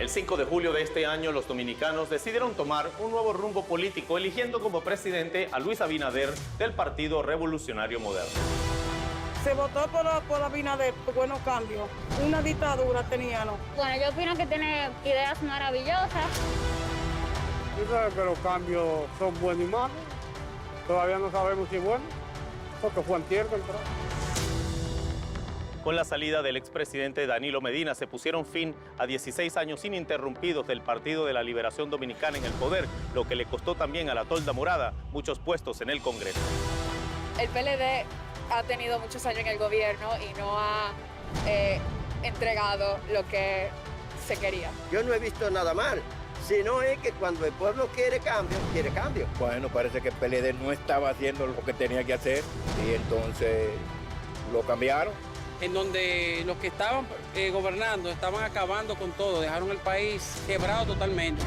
El 5 de julio de este año, los dominicanos decidieron tomar un nuevo rumbo político, eligiendo como presidente a Luis Abinader del Partido Revolucionario Moderno. Se votó por Abinader, por buenos cambios. Una dictadura teníamos. Bueno, yo opino que tiene ideas maravillosas. Tú sabes que los cambios son buenos y malos. Todavía no sabemos si es bueno, porque fue antier que entró. Con la salida del expresidente Danilo Medina se pusieron fin a 16 años ininterrumpidos del Partido de la Liberación Dominicana en el poder, lo que le costó también a la tolda morada muchos puestos en el Congreso. El PLD ha tenido muchos años en el gobierno y no ha entregado lo que se quería. Yo no he visto nada mal, sino es que cuando el pueblo quiere cambio, quiere cambio. Bueno, parece que el PLD no estaba haciendo lo que tenía que hacer y entonces lo cambiaron. En donde los que estaban gobernando estaban acabando con todo, dejaron el país quebrado totalmente.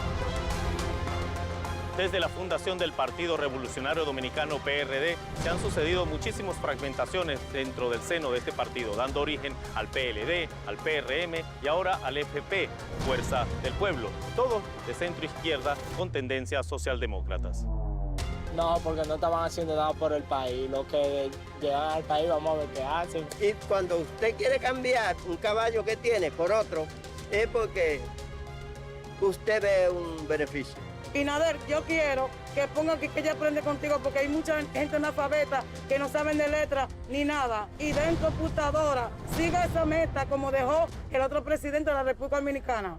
Desde la fundación del Partido Revolucionario Dominicano PRD se han sucedido muchísimas fragmentaciones dentro del seno de este partido, dando origen al PLD, al PRM y ahora al FP, Fuerza del Pueblo, todos de centro izquierda con tendencias socialdemócratas. No, porque no estaban haciendo nada por el país. Los que llegan al país, vamos a ver qué hacen. Y cuando usted quiere cambiar un caballo que tiene por otro, es porque usted ve un beneficio. Abinader, yo quiero que ponga que ella aprende contigo, porque hay mucha gente analfabeta que no saben de letras ni nada. Y dentro computadora, siga esa meta como dejó el otro presidente de la República Dominicana.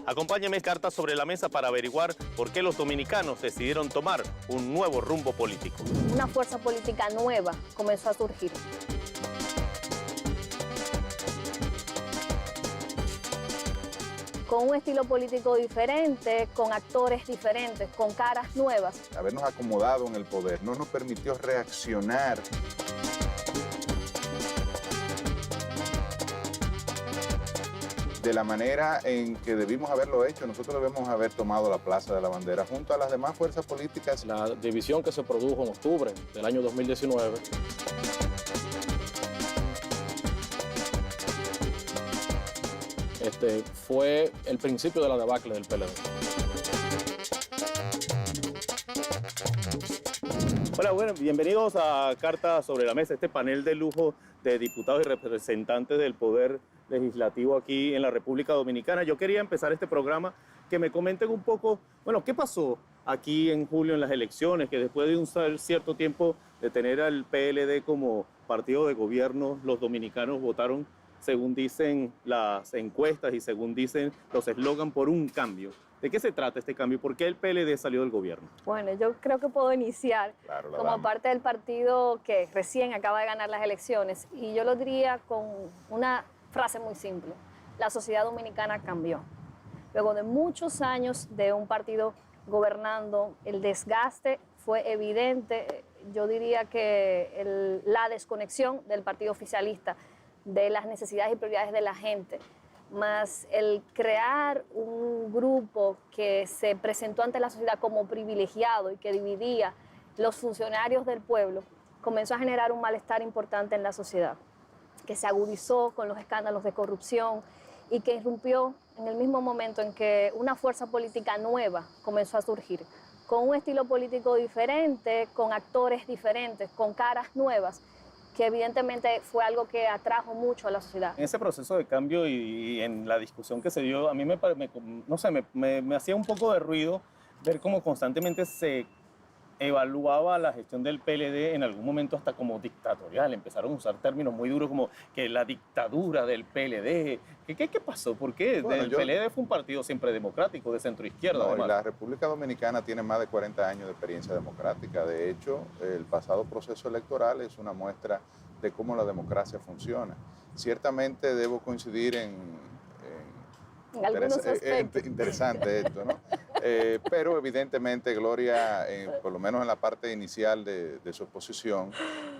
Acompáñeme cartas sobre la mesa para averiguar por qué los dominicanos decidieron tomar un nuevo rumbo político. Una fuerza política nueva comenzó a surgir. Con un estilo político diferente, con actores diferentes, con caras nuevas. Habernos acomodado en el poder no nos permitió reaccionar. De la manera en que debimos haberlo hecho, nosotros debemos haber tomado la Plaza de la Bandera junto a las demás fuerzas políticas. La división que se produjo en octubre del año 2019 fue el principio de la debacle del PLD. Hola, bueno, bienvenidos a Cartas sobre la Mesa, este panel de lujo de diputados y representantes del Poder Legislativo aquí en la República Dominicana. Yo quería empezar este programa que me comenten un poco, bueno, ¿qué pasó aquí en julio en las elecciones? Que después de un cierto tiempo de tener al PLD como partido de gobierno, los dominicanos votaron, según dicen las encuestas y según dicen los eslogans, por un cambio. ¿De qué se trata este cambio? ¿Por qué el PLD salió del gobierno? Bueno, yo creo que puedo iniciar como parte del partido que recién acaba de ganar las elecciones, y yo lo diría con una frase muy simple: la sociedad dominicana cambió. Luego de muchos años de un partido gobernando, el desgaste fue evidente. Yo diría que la desconexión del partido oficialista de las necesidades y prioridades de la gente, más el crear un grupo que se presentó ante la sociedad como privilegiado y que dividía los funcionarios del pueblo, comenzó a generar un malestar importante en la sociedad, que se agudizó con los escándalos de corrupción y que irrumpió en el mismo momento en que una fuerza política nueva comenzó a surgir, con un estilo político diferente, con actores diferentes, con caras nuevas, que evidentemente fue algo que atrajo mucho a la sociedad. En ese proceso de cambio y en la discusión que se dio, a mí me hacía un poco de ruido ver cómo constantemente se evaluaba la gestión del PLD en algún momento hasta como dictatorial. Empezaron a usar términos muy duros como que la dictadura del PLD. ¿Qué pasó? ¿Por qué? Bueno, el PLD fue un partido siempre democrático, de centro izquierda. No, y la República Dominicana tiene más de 40 años de experiencia democrática. De hecho, el pasado proceso electoral es una muestra de cómo la democracia funciona. Ciertamente debo coincidir en algunos aspectos. Interesante esto, ¿no? Pero evidentemente Gloria, por lo menos en la parte inicial de su exposición,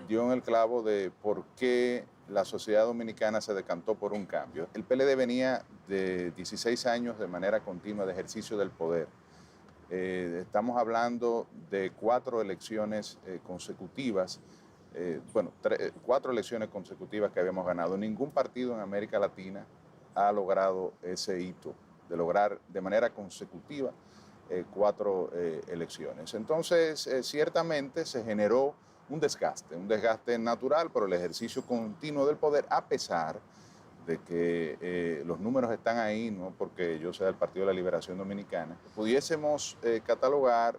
dio en el clavo de por qué la sociedad dominicana se decantó por un cambio. El PLD venía de 16 años de manera continua de ejercicio del poder. Estamos hablando de 4 elecciones consecutivas, 4 elecciones consecutivas que habíamos ganado. Ningún partido en América Latina ha logrado ese hito de lograr de manera consecutiva 4 elecciones. Entonces, ciertamente se generó un desgaste natural por el ejercicio continuo del poder, a pesar de que los números están ahí, no porque yo sea del Partido de la Liberación Dominicana. Pudiésemos catalogar,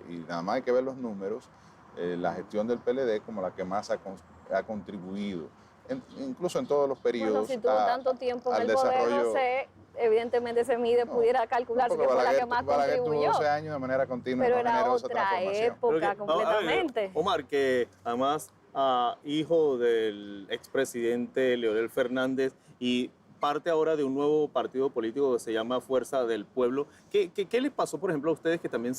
y nada más hay que ver los números, la gestión del PLD como la que más ha contribuido, incluso en todos los periodos. Bueno, si tuvo tanto tiempo en el poder, no sé, evidentemente se mide, pudiera calcularse que fue la que más contribuyó. Tuvo 12 años de manera continua, pero no era generó otra esa época completamente. Omar, que además hijo del expresidente Leonel Fernández y parte ahora de un nuevo partido político que se llama Fuerza del Pueblo. ¿Qué les pasó, por ejemplo, a ustedes que también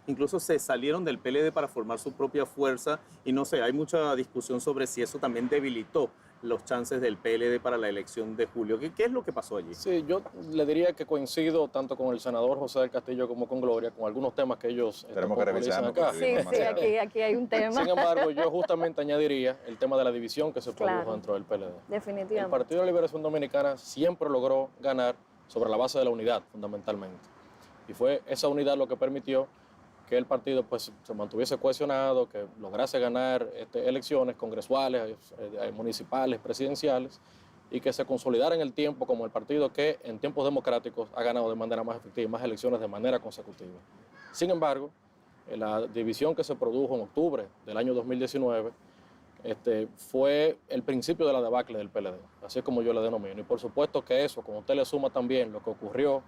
incluso se salieron del PLD para formar su propia fuerza? Y no sé, hay mucha discusión sobre si eso también debilitó los chances del PLD para la elección de julio. ¿Qué es lo que pasó allí? Sí, yo le diría que coincido tanto con el senador José del Castillo como con Gloria, con algunos temas que ellos revisar acá. Sí, aquí hay un tema. Sin embargo, yo justamente añadiría el tema de la división que se produjo dentro del PLD. Definitivamente. El Partido de la Liberación Dominicana siempre logró ganar sobre la base de la unidad, fundamentalmente. Y fue esa unidad lo que permitió que el partido pues, se mantuviese cohesionado, que lograse ganar elecciones congresuales, municipales, presidenciales, y que se consolidara en el tiempo como el partido que en tiempos democráticos ha ganado de manera más efectiva más elecciones de manera consecutiva. Sin embargo, la división que se produjo en octubre del año 2019 fue el principio de la debacle del PLD, así es como yo le denomino. Y por supuesto que eso, como usted le suma también lo que ocurrió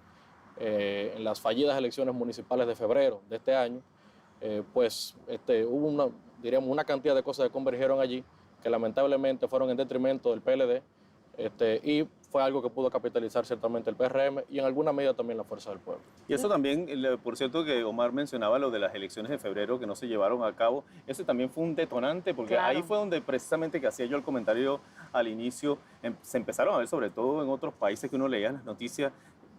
en las fallidas elecciones municipales de febrero de este año, pues hubo una cantidad de cosas que convergieron allí que lamentablemente fueron en detrimento del PLD, y fue algo que pudo capitalizar ciertamente el PRM y en alguna medida también la Fuerza del Pueblo. Y eso también, por cierto, que Omar mencionaba lo de las elecciones de febrero que no se llevaron a cabo, eso también fue un detonante, porque ahí fue donde precisamente que hacía yo el comentario al inicio, se empezaron a ver, sobre todo en otros países que uno leía en las noticias,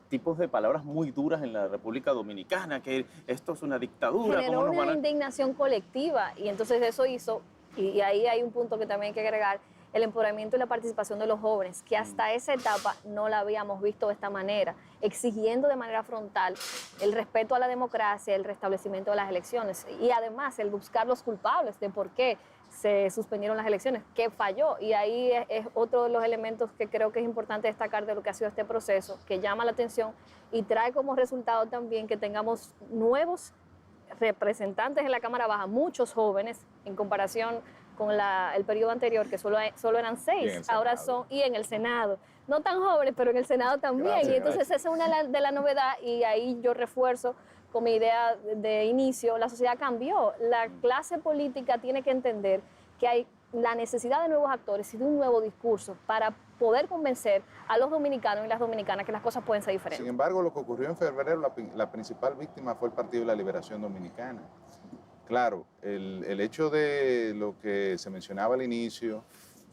tipos de palabras muy duras en la República Dominicana, que esto es una dictadura. Generó una indignación colectiva y entonces eso hizo, y ahí hay un punto que también hay que agregar, el empoderamiento y la participación de los jóvenes, que hasta esa etapa no la habíamos visto de esta manera, exigiendo de manera frontal el respeto a la democracia, el restablecimiento de las elecciones y además el buscar los culpables de por qué se suspendieron las elecciones, qué falló. Y ahí es otro de los elementos que creo que es importante destacar de lo que ha sido este proceso, que llama la atención y trae como resultado también que tengamos nuevos representantes en la Cámara Baja, muchos jóvenes en comparación con el periodo anterior, que solo eran 6, ahora son, y en el Senado, no tan jóvenes, pero en el Senado también. Gracias, y entonces esa es una de la novedad, y ahí yo refuerzo con mi idea de inicio, la sociedad cambió, la clase política tiene que entender que hay la necesidad de nuevos actores y de un nuevo discurso para poder convencer a los dominicanos y las dominicanas que las cosas pueden ser diferentes. Sin embargo, lo que ocurrió en febrero, la principal víctima fue el Partido de la Liberación Dominicana. Claro, el hecho de lo que se mencionaba al inicio,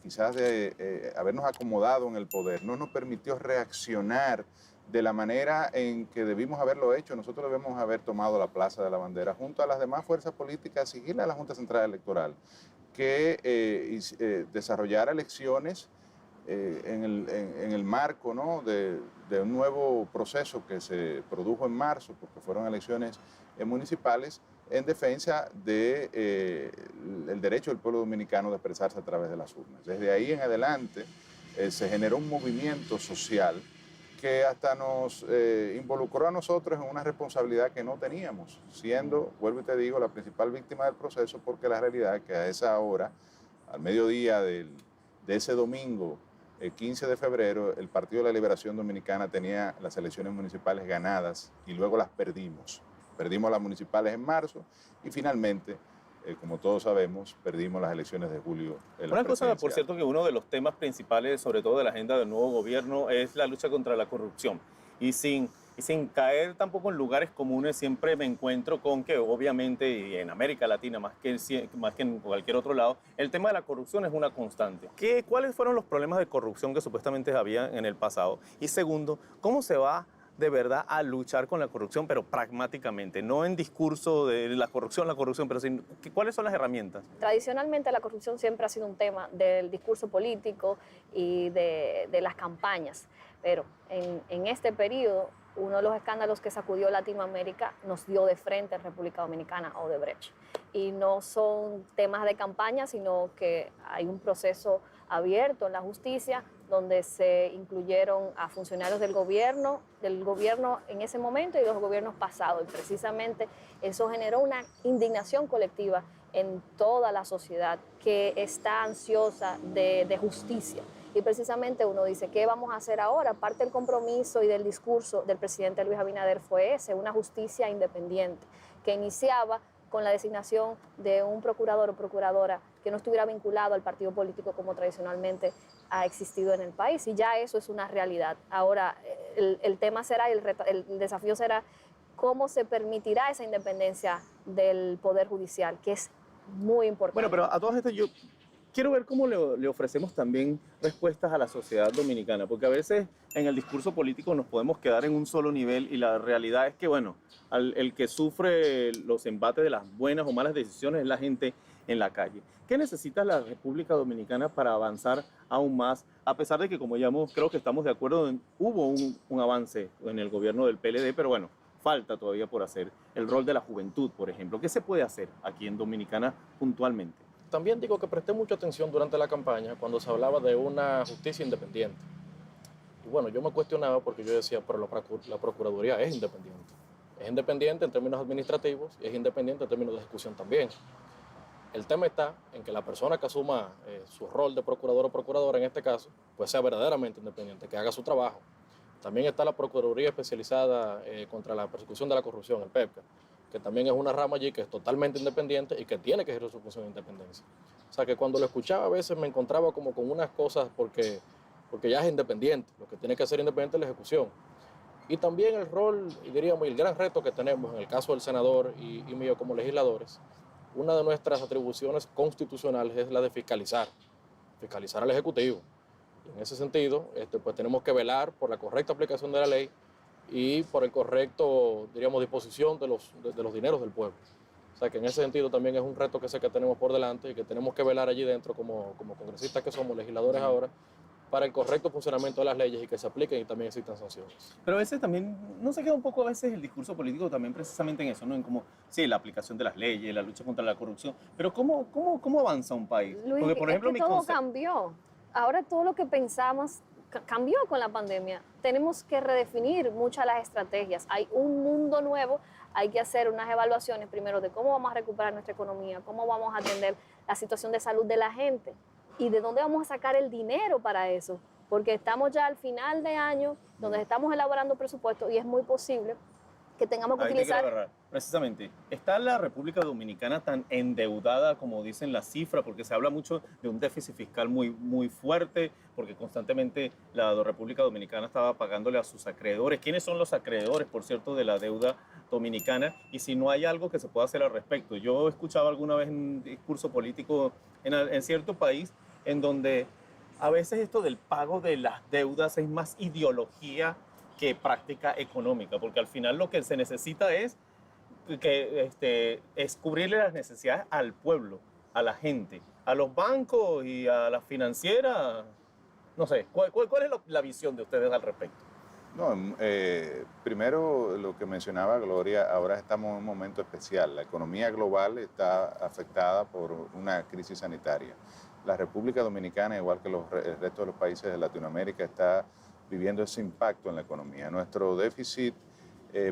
quizás de habernos acomodado en el poder, no nos permitió reaccionar de la manera en que debimos haberlo hecho. Nosotros debemos haber tomado la Plaza de la Bandera junto a las demás fuerzas políticas, seguirle a la Junta Central Electoral, que desarrollara elecciones en el marco, ¿no?, de un nuevo proceso que se produjo en marzo, porque fueron elecciones municipales, en defensa del derecho del pueblo dominicano de expresarse a través de las urnas. Desde ahí en adelante se generó un movimiento social que hasta nos involucró a nosotros en una responsabilidad que no teníamos, siendo, vuelvo y te digo, la principal víctima del proceso, porque la realidad es que a esa hora, al mediodía de ese domingo, el 15 de febrero, el Partido de la Liberación Dominicana tenía las elecciones municipales ganadas y luego las perdimos. Perdimos las municipales en marzo y finalmente, como todos sabemos, perdimos las elecciones de julio. Una cosa, por cierto, que uno de los temas principales, sobre todo de la agenda del nuevo gobierno, es la lucha contra la corrupción. Y sin caer tampoco en lugares comunes, siempre me encuentro con que, obviamente, y en América Latina, más que en cualquier otro lado, el tema de la corrupción es una constante. ¿Cuáles fueron los problemas de corrupción que supuestamente había en el pasado? Y segundo, ¿cómo se va de verdad a luchar con la corrupción, pero pragmáticamente, no en discurso de la corrupción, pero sin, ¿cuáles son las herramientas? Tradicionalmente la corrupción siempre ha sido un tema del discurso político y de las campañas, pero en este periodo uno de los escándalos que sacudió Latinoamérica nos dio de frente en República Dominicana Odebrecht. Y no son temas de campaña, sino que hay un proceso abierto en la justicia donde se incluyeron a funcionarios del gobierno en ese momento y los gobiernos pasados. Y precisamente eso generó una indignación colectiva en toda la sociedad que está ansiosa de justicia. Y precisamente uno dice, ¿qué vamos a hacer ahora? Parte del compromiso y del discurso del presidente Luis Abinader fue ese, una justicia independiente, que iniciaba con la designación de un procurador o procuradora que no estuviera vinculado al partido político como tradicionalmente ha existido en el país. Y ya eso es una realidad. Ahora, el tema será, el desafío será cómo se permitirá esa independencia del Poder Judicial, que es muy importante. Bueno, pero a todas estas yo quiero ver cómo le ofrecemos también respuestas a la sociedad dominicana, porque a veces en el discurso político nos podemos quedar en un solo nivel y la realidad es que, bueno, el que sufre los embates de las buenas o malas decisiones es la gente en la calle. ¿Qué necesita la República Dominicana para avanzar aún más? A pesar de que, como ya creo que estamos de acuerdo, hubo un avance en el gobierno del PLD, pero bueno, falta todavía por hacer. El rol de la juventud, por ejemplo. ¿Qué se puede hacer aquí en Dominicana puntualmente? También digo que presté mucha atención durante la campaña cuando se hablaba de una justicia independiente. Y bueno, yo me cuestionaba porque yo decía, pero la Procuraduría es independiente. Es independiente en términos administrativos y es independiente en términos de ejecución también. El tema está en que la persona que asuma su rol de procurador o procuradora en este caso, pues sea verdaderamente independiente, que haga su trabajo. También está la Procuraduría Especializada contra la Persecución de la Corrupción, el PEPCA, que también es una rama allí que es totalmente independiente y que tiene que ejercer su función de independencia. O sea que cuando lo escuchaba a veces me encontraba como con unas cosas porque ya es independiente, lo que tiene que ser independiente es la ejecución. Y también el rol, y diríamos, el gran reto que tenemos en el caso del senador y mío como legisladores, una de nuestras atribuciones constitucionales es la de fiscalizar al Ejecutivo. Y en ese sentido, pues tenemos que velar por la correcta aplicación de la ley y por el correcto, diríamos, disposición de los dineros del pueblo. O sea que en ese sentido también es un reto que sé que tenemos por delante y que tenemos que velar allí dentro como congresistas que somos, legisladores ahora, para el correcto funcionamiento de las leyes y que se apliquen y también existan sanciones. Pero a veces también, ¿no se queda un poco a veces el discurso político también precisamente en eso, ¿no? En cómo, sí, la aplicación de las leyes, la lucha contra la corrupción, pero ¿cómo avanza un país? Luis, porque, por ejemplo, es que todo cambió. Ahora todo lo que pensamos cambió con la pandemia. Tenemos que redefinir muchas de las estrategias. Hay un mundo nuevo, hay que hacer unas evaluaciones primero de cómo vamos a recuperar nuestra economía, cómo vamos a atender la situación de salud de la gente y de dónde vamos a sacar el dinero para eso. Porque estamos ya al final de año, donde estamos elaborando presupuestos y es muy posible que tengamos que utilizar... Precisamente, ¿está la República Dominicana tan endeudada como dicen las cifras? Porque se habla mucho de un déficit fiscal muy fuerte, porque constantemente la República Dominicana estaba pagándole a sus acreedores. ¿Quiénes son los acreedores, por cierto, de la deuda dominicana? Y si no hay algo que se pueda hacer al respecto. Yo escuchaba alguna vez un discurso político en cierto país en donde a veces esto del pago de las deudas es más ideología que práctica económica, porque al final lo que se necesita es cubrirle las necesidades al pueblo, a la gente, a los bancos y a las financieras. No sé, ¿cuál es la visión de ustedes al respecto? No, primero lo que mencionaba Gloria, ahora estamos en un momento especial. La economía global está afectada por una crisis sanitaria. La República Dominicana, igual que el resto de los países de Latinoamérica, está viviendo ese impacto en la economía. Nuestro déficit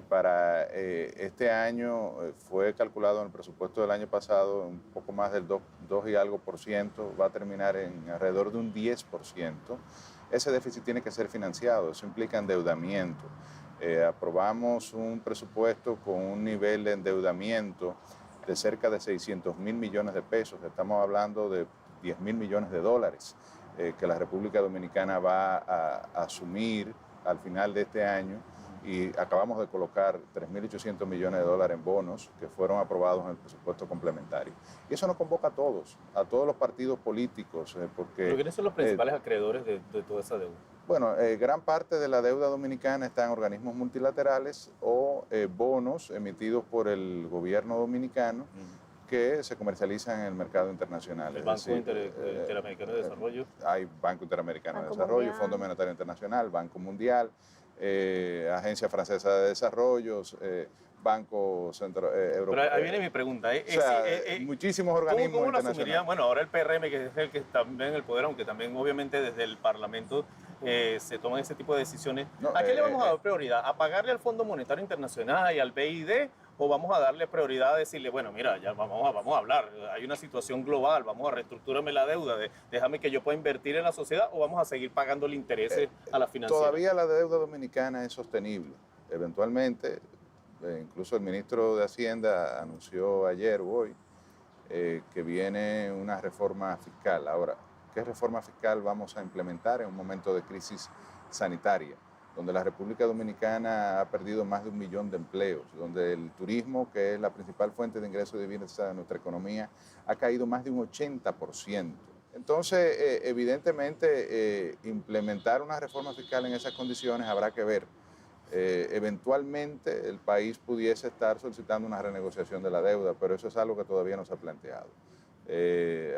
para este año fue calculado en el presupuesto del año pasado un poco más del 2 y algo por ciento, va a terminar en alrededor de un 10%. Ese déficit tiene que ser financiado, eso implica endeudamiento. Aprobamos un presupuesto con un nivel de endeudamiento de cerca de 600 mil millones de pesos, estamos hablando de 10 mil millones de dólares que la República Dominicana va a asumir al final de este año y acabamos de colocar 3.800 millones de dólares en bonos que fueron aprobados en el presupuesto complementario. Y eso nos convoca a todos los partidos políticos. ¿Pero quiénes son los principales acreedores de toda esa deuda? Bueno, gran parte de la deuda dominicana está en organismos multilaterales o bonos emitidos por el gobierno dominicano que se comercializan en el mercado internacional. El Banco Interamericano de Desarrollo. Hay Banco Interamericano de Desarrollo, Fondo Monetario Internacional, Banco Mundial, Agencia Francesa de Desarrollo, Banco Centro Europeo. Pero ahí viene mi pregunta. Muchísimos organismos ¿Cómo lo internacionales. asumirían? Bueno, ahora el PRM, que es el que está en el poder, aunque también obviamente desde el Parlamento se toman ese tipo de decisiones. No, ¿A qué le vamos a dar prioridad? ¿A pagarle al Fondo Monetario Internacional y al BID? ¿O vamos a darle prioridad a decirle, bueno, mira, ya vamos a hablar, hay una situación global, vamos a reestructurarme la deuda, déjame que yo pueda invertir en la sociedad, o vamos a seguir pagándole intereses a la financiera? Todavía la deuda dominicana es sostenible. Eventualmente, incluso el ministro de Hacienda anunció ayer o hoy que viene una reforma fiscal. Ahora, ¿qué reforma fiscal vamos a implementar en un momento de crisis sanitaria, donde la República Dominicana ha perdido más de 1 millón de empleos, donde el turismo, que es la principal fuente de ingresos y divisas de nuestra economía, ha caído más de un 80%? Entonces, evidentemente, implementar una reforma fiscal en esas condiciones habrá que ver. Eventualmente el país pudiese estar solicitando una renegociación de la deuda, pero eso es algo que todavía no se ha planteado.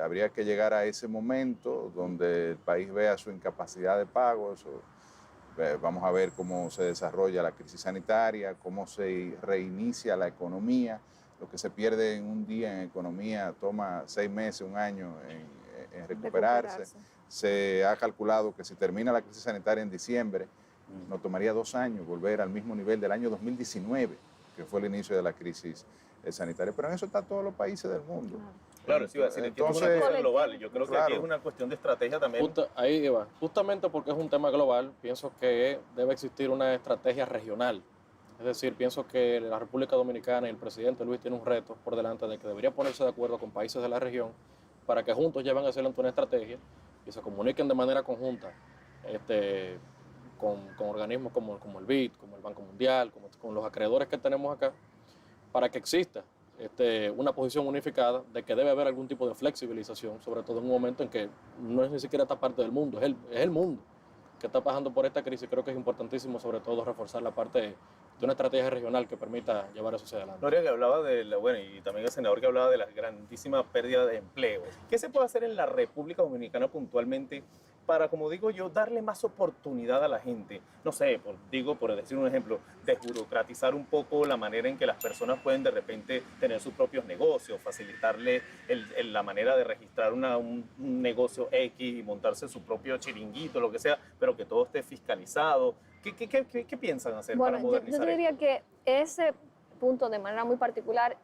Habría que llegar a ese momento donde el país vea su incapacidad de pago. Vamos a ver cómo se desarrolla la crisis sanitaria, cómo se reinicia la economía. Lo que se pierde en un día en economía toma 6 meses, 1 año en recuperarse. Se ha calculado que si termina la crisis sanitaria en diciembre, nos tomaría 2 años volver al mismo nivel del año 2019, que fue el inicio de la crisis sanitaria. Pero en eso están todos los países del mundo. Claro, sí, entonces, es una cuestión global. Yo creo que aquí es una cuestión de estrategia también. Ahí va. Justamente porque es un tema global, pienso que debe existir una estrategia regional. Es decir, pienso que la República Dominicana y el presidente Luis tiene un reto por delante de que debería ponerse de acuerdo con países de la región para que juntos lleven adelante una estrategia y se comuniquen de manera conjunta con organismos como el BID, como el Banco Mundial, con los acreedores que tenemos acá, para que exista una posición unificada de que debe haber algún tipo de flexibilización, sobre todo en un momento en que no es ni siquiera esta parte del mundo, es el mundo que está pasando por esta crisis. Creo que es importantísimo sobre todo reforzar la parte de una estrategia regional que permita llevar eso hacia adelante. Gloria, que hablaba y también el senador que hablaba de la grandísima pérdida de empleo. ¿Qué se puede hacer en la República Dominicana puntualmente para, como digo yo, darle más oportunidad a la gente? No sé, por decir un ejemplo, desburocratizar un poco la manera en que las personas pueden de repente tener sus propios negocios, facilitarle la manera de registrar un negocio X y montarse su propio chiringuito, lo que sea, pero que todo esté fiscalizado. ¿Qué piensan hacer para modernizar yo diría que ese punto de manera muy particular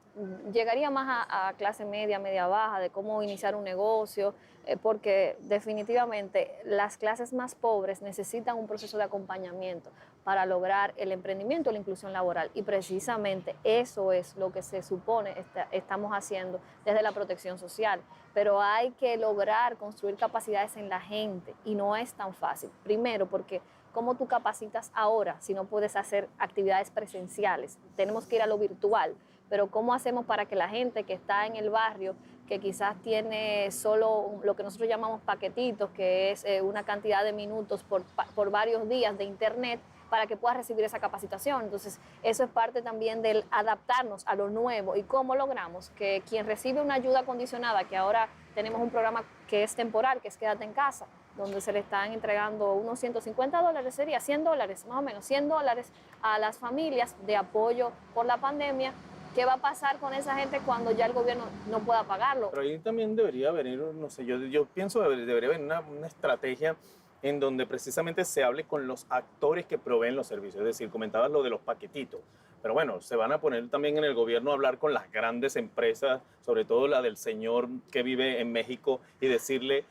llegaría más a clase media, media baja, de cómo iniciar un negocio, porque definitivamente las clases más pobres necesitan un proceso de acompañamiento para lograr el emprendimiento o la inclusión laboral, y precisamente eso es lo que se supone estamos haciendo desde la protección social, pero hay que lograr construir capacidades en la gente y no es tan fácil. Primero porque ¿cómo tú capacitas ahora si no puedes hacer actividades presenciales? Tenemos que ir a lo virtual, pero ¿cómo hacemos para que la gente que está en el barrio, que quizás tiene solo lo que nosotros llamamos paquetitos, que es una cantidad de minutos por varios días de internet, para que pueda recibir esa capacitación? Entonces, eso es parte también del adaptarnos a lo nuevo. ¿Y cómo logramos que quien recibe una ayuda condicionada, que ahora tenemos un programa que es temporal, que es Quédate en Casa, donde se le están entregando unos $150, sería $100, más o menos, $100 a las familias de apoyo por la pandemia? ¿Qué va a pasar con esa gente cuando ya el gobierno no pueda pagarlo? Pero ahí también debería venir, no sé, yo pienso que debería venir una estrategia en donde precisamente se hable con los actores que proveen los servicios. Es decir, comentabas lo de los paquetitos, pero bueno, se van a poner también en el gobierno a hablar con las grandes empresas, sobre todo la del señor que vive en México, y decirle,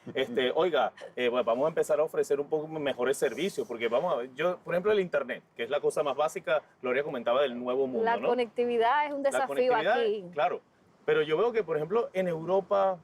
oiga, vamos a empezar a ofrecer un poco mejores servicios, porque vamos a ver, por ejemplo, el internet, que es la cosa más básica, Gloria comentaba del nuevo mundo, La ¿no? conectividad es un desafío aquí. Claro, pero yo veo que, por ejemplo, en Europa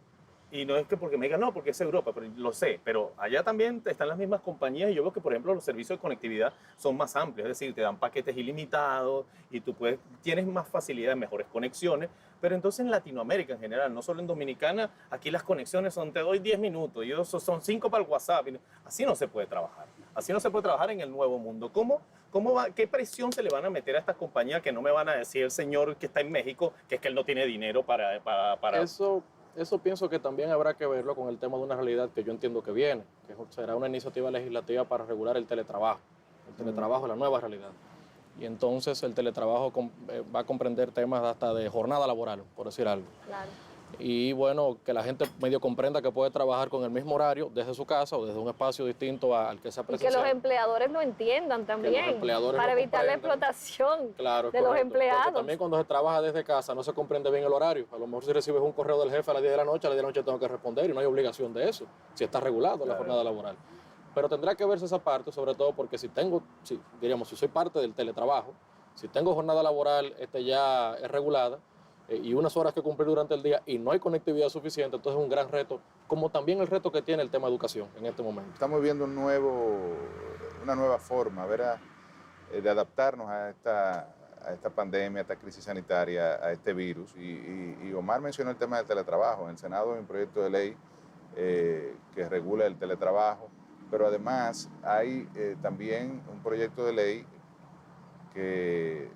Y no es que porque me digan, no, porque es Europa, pero lo sé, pero allá también están las mismas compañías y yo veo que, por ejemplo, los servicios de conectividad son más amplios, es decir, te dan paquetes ilimitados y tú tienes más facilidad, mejores conexiones, pero entonces en Latinoamérica en general, no solo en Dominicana, aquí las conexiones son, te doy 10 minutos, y son 5 para el WhatsApp, así no se puede trabajar, así no se puede trabajar en el nuevo mundo. ¿Qué presión se le van a meter a estas compañías que no me van a decir el señor que está en México que es que él no tiene dinero para... Eso pienso que también habrá que verlo con el tema de una realidad que yo entiendo que viene, que será una iniciativa legislativa para regular el teletrabajo. El teletrabajo es la nueva realidad. Y entonces el teletrabajo va a comprender temas hasta de jornada laboral, por decir algo. Claro. Y bueno, que la gente medio comprenda que puede trabajar con el mismo horario desde su casa o desde un espacio distinto al que sea presencial. Y que los empleadores lo entiendan también, para evitar la explotación de los empleados. Porque también cuando se trabaja desde casa no se comprende bien el horario. A lo mejor si recibes un correo del jefe a las 10 de la noche, a las 10 de la noche tengo que responder y no hay obligación de eso, si está regulado la jornada laboral. Pero tendrá que verse esa parte, sobre todo porque si soy parte del teletrabajo, si tengo jornada laboral ya es regulada, y unas horas que cumplir durante el día y no hay conectividad suficiente, entonces es un gran reto, como también el reto que tiene el tema de educación en este momento. Estamos viendo una nueva forma, ¿verdad?, de adaptarnos a esta pandemia, a esta crisis sanitaria, a este virus. Y Omar mencionó el tema del teletrabajo. En el Senado hay un proyecto de ley que regula el teletrabajo, pero además hay también un proyecto de ley que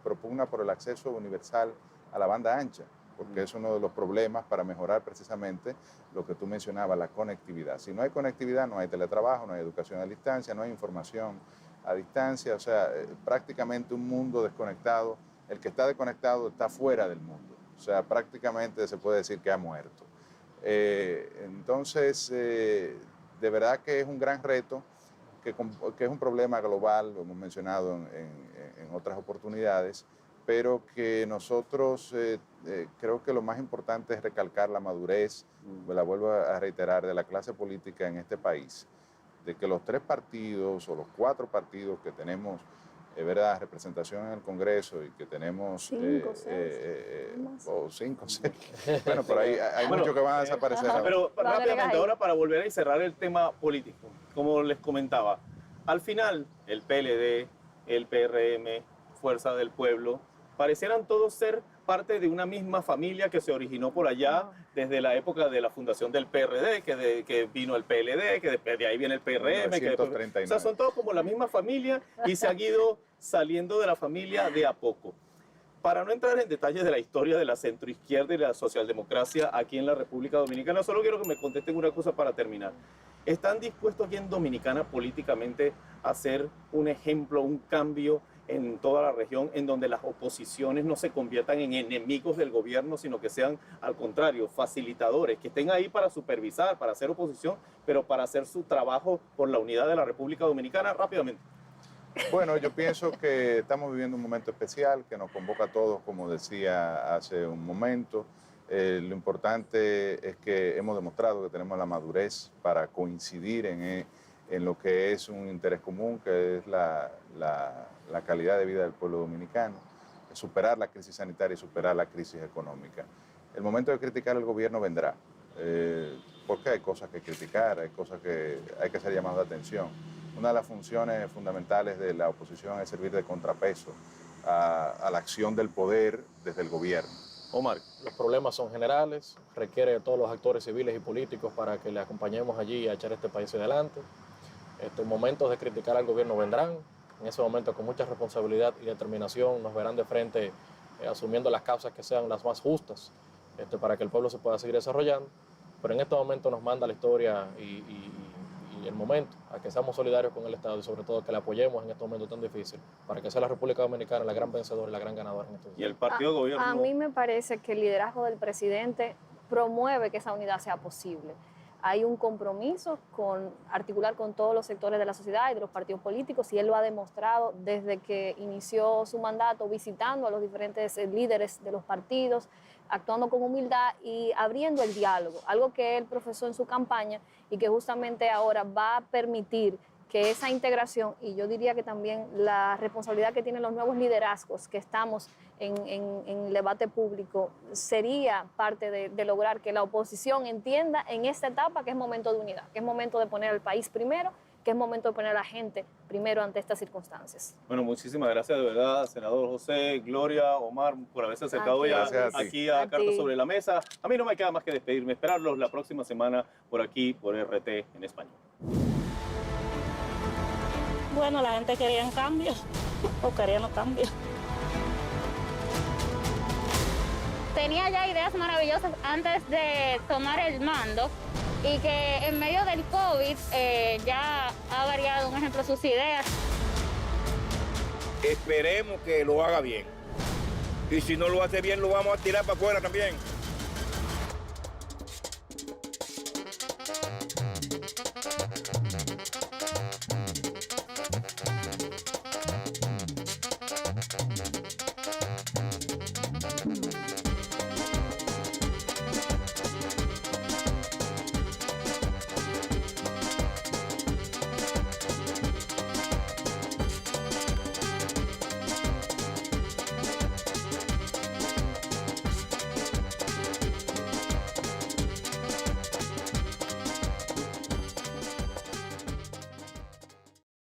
propugna por el acceso universal a la banda ancha, porque es uno de los problemas para mejorar precisamente lo que tú mencionabas, la conectividad. Si no hay conectividad, no hay teletrabajo, no hay educación a distancia, no hay información a distancia, o sea, prácticamente un mundo desconectado. El que está desconectado está fuera del mundo, o sea, prácticamente se puede decir que ha muerto. Entonces, de verdad que es un gran reto, que es un problema global, lo hemos mencionado en otras oportunidades, pero que nosotros creo que lo más importante es recalcar la madurez, la vuelvo a reiterar, de la clase política en este país, de que los 3 partidos o los 4 partidos que tenemos ¿verdad?, representación en el Congreso y que tenemos 5, 6. Bueno, por ahí hay muchos que van a desaparecer. Pero rápidamente ahora, para volver a cerrar el tema político, como les comentaba, al final el PLD, el PRM, Fuerza del Pueblo, parecieran todos ser parte de una misma familia que se originó por allá desde la época de la fundación del PRD, que vino el PLD, que de ahí viene el PRM, o sea, son todos como la misma familia y se han ido saliendo de la familia de a poco. Para no entrar en detalles de la historia de la centroizquierda y la socialdemocracia aquí en la República Dominicana, solo quiero que me contesten una cosa para terminar. ¿Están dispuestos aquí en Dominicana políticamente a hacer un ejemplo, un cambio en toda la región en donde las oposiciones no se conviertan en enemigos del gobierno, sino que sean, al contrario, facilitadores, que estén ahí para supervisar, para hacer oposición, pero para hacer su trabajo por la unidad de la República Dominicana? Rápidamente. Bueno, yo pienso que estamos viviendo un momento especial que nos convoca a todos, como decía hace un momento. Lo importante es que hemos demostrado que tenemos la madurez para coincidir en lo que es un interés común, que es la calidad de vida del pueblo dominicano, superar la crisis sanitaria y superar la crisis económica. El momento de criticar al gobierno vendrá, porque hay cosas que criticar, hay cosas que hay que hacer llamadas de atención. Una de las funciones fundamentales de la oposición es servir de contrapeso a la acción del poder desde el gobierno. Omar. Los problemas son generales, requiere de todos los actores civiles y políticos para que le acompañemos allí a echar este país adelante. Estos momentos de criticar al gobierno vendrán. En ese momento, con mucha responsabilidad y determinación, nos verán de frente asumiendo las causas que sean las más justas para que el pueblo se pueda seguir desarrollando. Pero en este momento nos manda la historia y el momento a que seamos solidarios con el Estado y sobre todo que le apoyemos en este momento tan difícil para que sea la República Dominicana la gran vencedora y la gran ganadora en estos días. Y el partido de gobierno. A mí me parece que el liderazgo del presidente promueve que esa unidad sea posible. Hay un compromiso con articular con todos los sectores de la sociedad y de los partidos políticos, y él lo ha demostrado desde que inició su mandato, visitando a los diferentes líderes de los partidos, actuando con humildad y abriendo el diálogo, algo que él profesó en su campaña y que justamente ahora va a permitir que esa integración, y yo diría que también la responsabilidad que tienen los nuevos liderazgos que estamos en el debate público, sería parte de lograr que la oposición entienda en esta etapa que es momento de unidad, que es momento de poner al país primero, que es momento de poner a la gente primero ante estas circunstancias. Bueno, muchísimas gracias de verdad, senador José, Gloria, Omar, por haberse acercado ya aquí a Cartas sobre la Mesa. A mí no me queda más que despedirme, esperarlos la próxima semana por aquí, por RT en español. Bueno, la gente quería cambios o querían los cambios. Tenía ya ideas maravillosas antes de tomar el mando y que en medio del COVID ya ha variado, un ejemplo, sus ideas. Esperemos que lo haga bien. Y si no lo hace bien, lo vamos a tirar para afuera también.